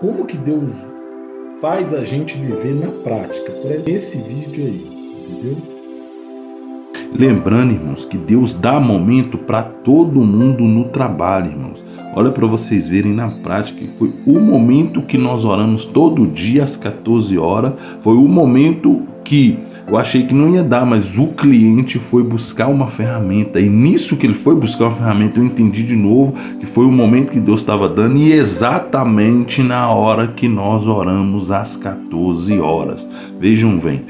Como que Deus faz a gente viver na prática? Por esse vídeo aí, entendeu? Lembrando, irmãos, que Deus dá momento para todo mundo no trabalho, irmãos. Olha para vocês verem na prática, que foi o momento que nós oramos todo dia às 14 horas, foi o momento que eu achei que não ia dar, mas o cliente foi buscar uma ferramenta, e nisso que ele foi buscar uma ferramenta eu entendi de novo que foi o momento que Deus estava dando, e exatamente na hora que nós oramos às 14 horas. Vejam bem.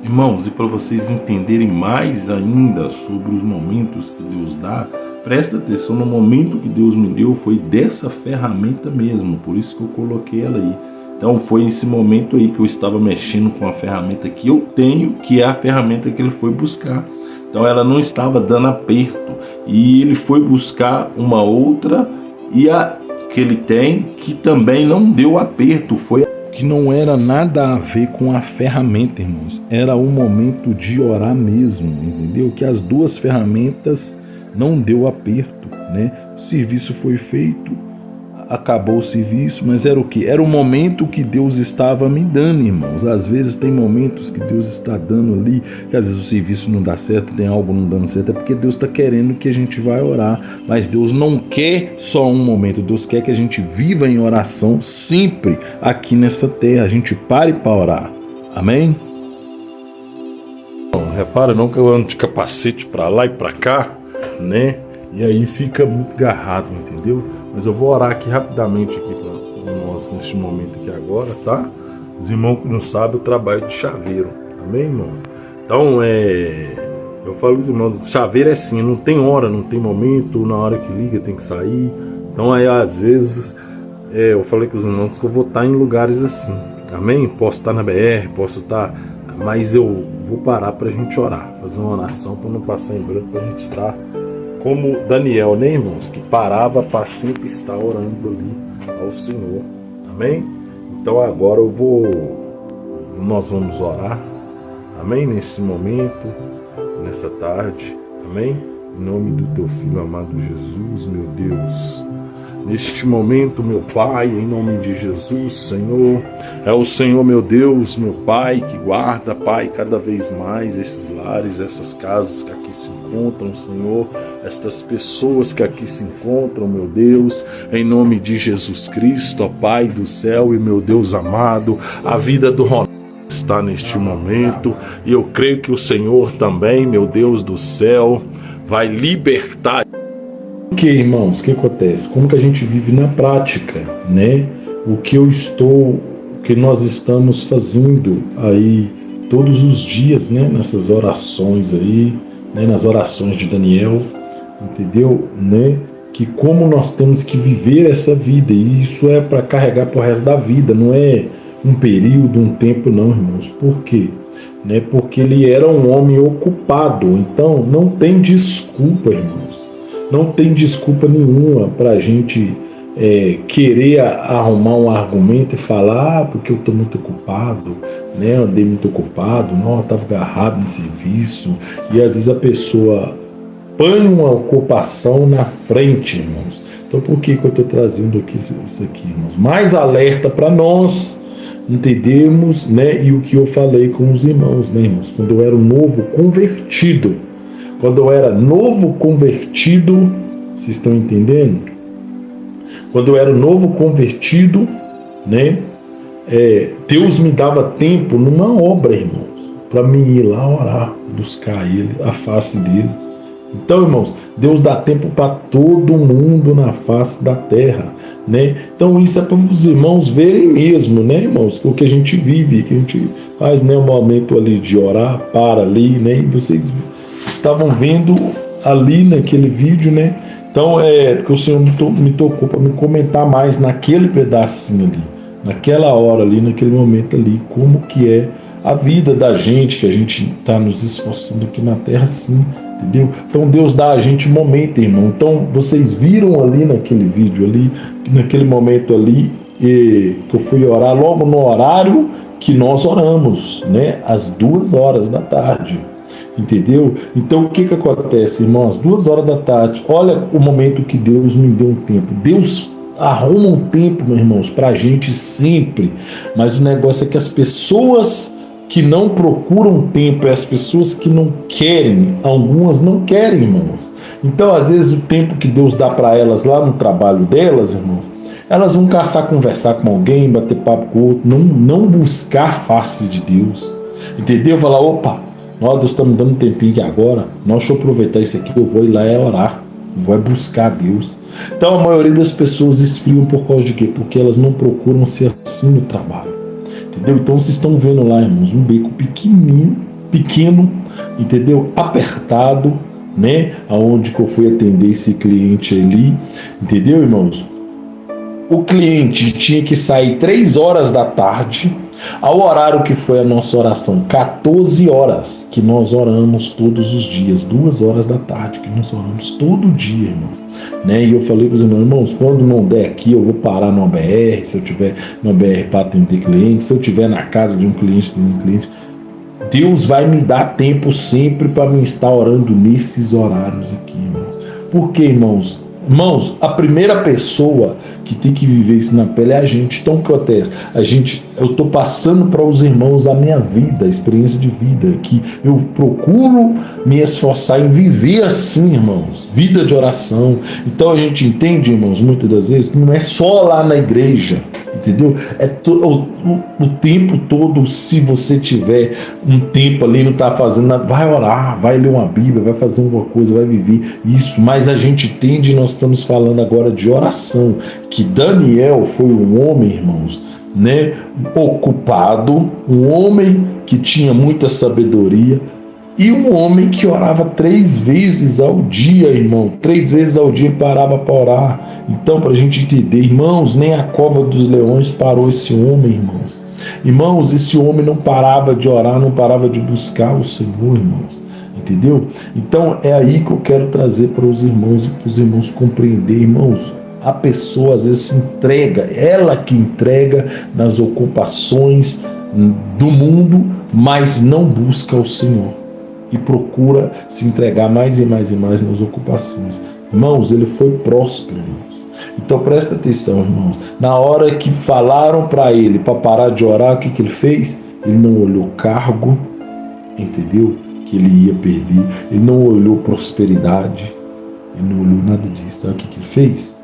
Irmãos, e para vocês entenderem mais ainda sobre os momentos que Deus dá, presta atenção, no momento que Deus me deu foi dessa ferramenta mesmo, por isso que eu coloquei ela aí. Então foi esse momento aí que eu estava mexendo com a ferramenta que eu tenho, que é a ferramenta que ele foi buscar. Então ela não estava dando aperto, e ele foi buscar uma outra, e a que ele tem, que também não deu aperto, foi Que não era nada a ver com a ferramenta, irmãos. Era o momento de orar mesmo, entendeu? Que as duas ferramentas não deu aperto, né? O serviço foi feito, acabou o serviço, mas era o quê? Era o momento que Deus estava me dando, irmãos. Às vezes tem momentos que Deus está dando ali, que às vezes o serviço não dá certo, tem algo não dando certo, é porque Deus está querendo que a gente vá orar. Mas Deus não quer só um momento, Deus quer que a gente viva em oração sempre aqui nessa terra, a gente pare para orar. Amém? Não, repara não que eu ando de capacete para lá e para cá, né? E aí fica muito agarrado, entendeu? Mas eu vou orar aqui rapidamente aqui para nós neste momento aqui agora, tá? Os irmãos que não sabem, eu trabalho de chaveiro, amém, irmãos? Então, eu falo aos irmãos, chaveiro é assim, não tem hora, não tem momento, na hora que liga tem que sair. Então aí às vezes, eu falei com os irmãos que eu vou estar em lugares assim, amém? Posso estar na BR, posso estar, mas eu vou parar para a gente orar, fazer uma oração para não passar em branco, para a gente estar como Daniel, né, irmãos? Que parava para sempre estar orando ali ao Senhor. Amém? Então agora nós vamos orar. Amém? Nesse momento, nessa tarde. Amém? Em nome do teu Filho amado Jesus, meu Deus. Neste momento, meu Pai, em nome de Jesus, Senhor, é o Senhor, meu Deus, meu Pai, que guarda, Pai, cada vez mais esses lares, essas casas que aqui se encontram, Senhor, estas pessoas que aqui se encontram, meu Deus, em nome de Jesus Cristo, ó Pai do céu e meu Deus amado, a vida do Ronaldo está neste momento, e eu creio que o Senhor também, meu Deus do céu, vai libertar. O que, irmãos, o que acontece? Como que a gente vive na prática, né? O que nós estamos fazendo aí todos os dias, né? Nessas orações aí, né? Nas orações de Daniel, entendeu? Né? Que como nós temos que viver essa vida, e isso é para carregar pro resto da vida, não é um período, um tempo não, irmãos. Por quê? Né? Porque ele era um homem ocupado, então não tem desculpa, irmãos. Não tem desculpa nenhuma para a gente querer arrumar um argumento e falar, porque eu estou muito ocupado, né? Eu andei muito ocupado, não, eu estava agarrado no serviço. E às vezes a pessoa põe uma ocupação na frente, irmãos. Então por que eu estou trazendo aqui isso aqui, irmãos? Mais alerta para nós entendermos, né? E o que eu falei com os irmãos, né, irmãos? Quando eu era um novo convertido, vocês estão entendendo? Quando eu era novo convertido, né? Deus me dava tempo numa obra, irmãos, para mim ir lá orar, buscar Ele, a face dele. Então, irmãos, Deus dá tempo para todo mundo na face da terra, né? Então isso é para os irmãos verem mesmo, né, irmãos? O que a gente vive, que a gente faz, né? Um momento ali de orar, para ali, né? E vocês estavam vendo ali naquele vídeo, né? Então que o Senhor me tocou para me comentar mais naquele pedacinho ali, naquela hora ali, naquele momento ali, como que é a vida da gente, que a gente está nos esforçando aqui na terra, sim, entendeu? Então Deus dá a gente momento, irmão. Então vocês viram ali naquele vídeo ali, naquele momento ali, que eu fui orar logo no horário que nós oramos, né? Às 2 horas da tarde. Entendeu? Então o que acontece, irmãos? 2 horas da tarde, olha o momento que Deus me deu um tempo. Deus arrumam tempo, meus irmãos, pra gente sempre. Mas o negócio é que as pessoas que não procuram tempo, é as pessoas que não querem, algumas não querem, irmãos. Então, às vezes, o tempo que Deus dá para elas lá no trabalho delas, irmãos, elas vão caçar, conversar com alguém, bater papo com o outro, não buscar a face de Deus. Entendeu? Falar, opa, Deus está me dando um tempinho aqui agora, deixa eu aproveitar isso aqui, eu vou ir lá orar, vou buscar Deus. Então, a maioria das pessoas esfriam por causa de quê? Porque elas não procuram ser assim no trabalho. Entendeu? Então vocês estão vendo lá, irmãos, um beco pequeno, entendeu? Apertado, né? Aonde que eu fui atender esse cliente ali, entendeu, irmãos? O cliente tinha que sair 3 horas da tarde, ao horário que foi a nossa oração, 14 horas, que nós oramos todos os dias, 2 horas da tarde, que nós oramos todo dia, irmãos. Né? E eu falei para os irmãos, quando não der aqui, eu vou parar no BR, se eu tiver no BR para atender cliente, se eu tiver na casa de um cliente, Deus vai me dar tempo sempre para me estar orando nesses horários aqui, irmãos. Por quê, irmãos? Irmãos, a primeira pessoa que tem que viver isso na pele é a gente. Então o que acontece? Eu estou passando para os irmãos a minha vida, a experiência de vida, que eu procuro me esforçar em viver assim, irmãos, vida de oração. Então a gente entende, irmãos, muitas das vezes, que não é só lá na igreja, entendeu? É o tempo todo. Se você tiver um tempo ali, não está fazendo nada, vai orar, vai ler uma Bíblia, vai fazer alguma coisa, vai viver isso. Mas a gente entende, nós estamos falando agora de oração, que Daniel foi um homem, irmãos, né, ocupado, um homem que tinha muita sabedoria e um homem que orava 3 vezes ao dia, irmão. 3 vezes ao dia parava para orar. Então, para a gente entender, irmãos, nem a cova dos leões parou esse homem, irmãos. Irmãos, esse homem não parava de orar, não parava de buscar o Senhor, irmãos. Entendeu? Então, é aí que eu quero trazer para os irmãos e para os irmãos compreender, irmãos. A pessoa às vezes se entrega, ela que entrega nas ocupações do mundo, mas não busca o Senhor e procura se entregar mais e mais e mais nas ocupações. Irmãos, ele foi próspero, irmãos. Então presta atenção, irmãos. Na hora que falaram para ele para parar de orar, o que ele fez? Ele não olhou cargo, entendeu? Que ele ia perder. Ele não olhou prosperidade. Ele não olhou nada disso. Sabe o que ele fez?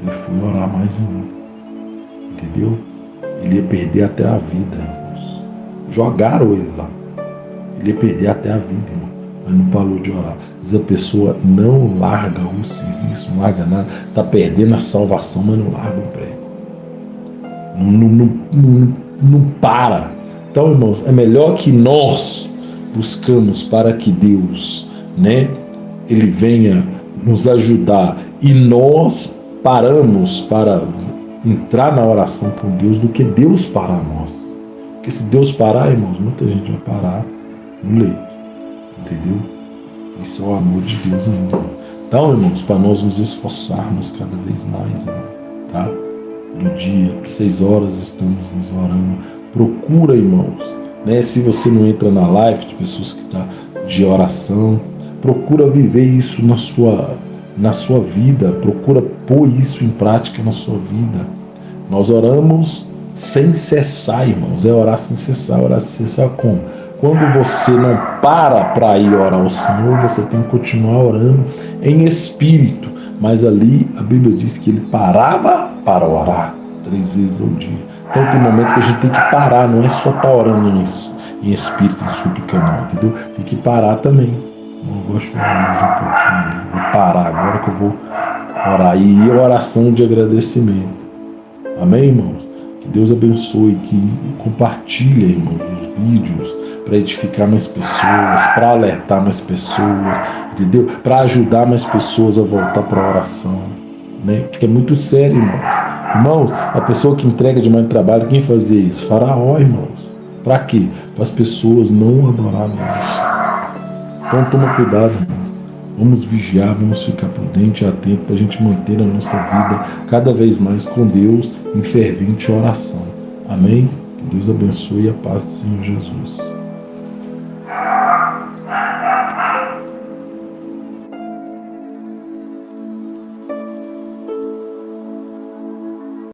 Ele foi orar mais ainda, entendeu? Ele ia perder até a vida, irmãos. Jogaram ele lá. Ele ia perder até a vida, irmão. Mas não parou de orar. Às vezes a pessoa não larga o serviço, não larga nada. Está perdendo a salvação, mas não larga o prego. Não para. Então, irmãos, é melhor que nós buscamos para que Deus, né, ele venha nos ajudar e nós paramos para entrar na oração com Deus do que Deus parar nós. Porque se Deus parar, irmãos, muita gente vai parar no leito. Entendeu? Isso é o amor de Deus, irmão. Então, irmãos, para nós nos esforçarmos cada vez mais, irmão, tá? No dia, 6 horas estamos nos orando. Procura, irmãos, né? Se você não entra na live de pessoas que estão de oração, procura viver isso na sua vida, procura pôr isso em prática na sua vida. Nós oramos sem cessar, irmãos. É orar sem cessar. Orar sem cessar como? Quando você não para ir orar ao Senhor, você tem que continuar orando em espírito. Mas ali a Bíblia diz que ele parava para orar 3 vezes ao dia. Então tem momento que a gente tem que parar, não é só estar orando em espírito e suplicando, entendeu? Tem que parar também. Eu gosto de orar mais um pouquinho ali. Vou parar agora que eu vou orar. E oração de agradecimento. Amém, irmãos? Que Deus abençoe, que compartilhe, irmãos, os vídeos para edificar mais pessoas, para alertar mais pessoas, entendeu? Para ajudar mais pessoas a voltar para a oração, né? Que é muito sério, irmãos. Irmãos, a pessoa que entrega demais de trabalho, quem fazia isso? Faraó, irmãos. Para quê? Para as pessoas não adorarem Deus. Então toma cuidado, irmãos. Vamos vigiar, vamos ficar prudente e atento para a gente manter a nossa vida cada vez mais com Deus em fervente oração. Amém? Que Deus abençoe e a paz do Senhor Jesus.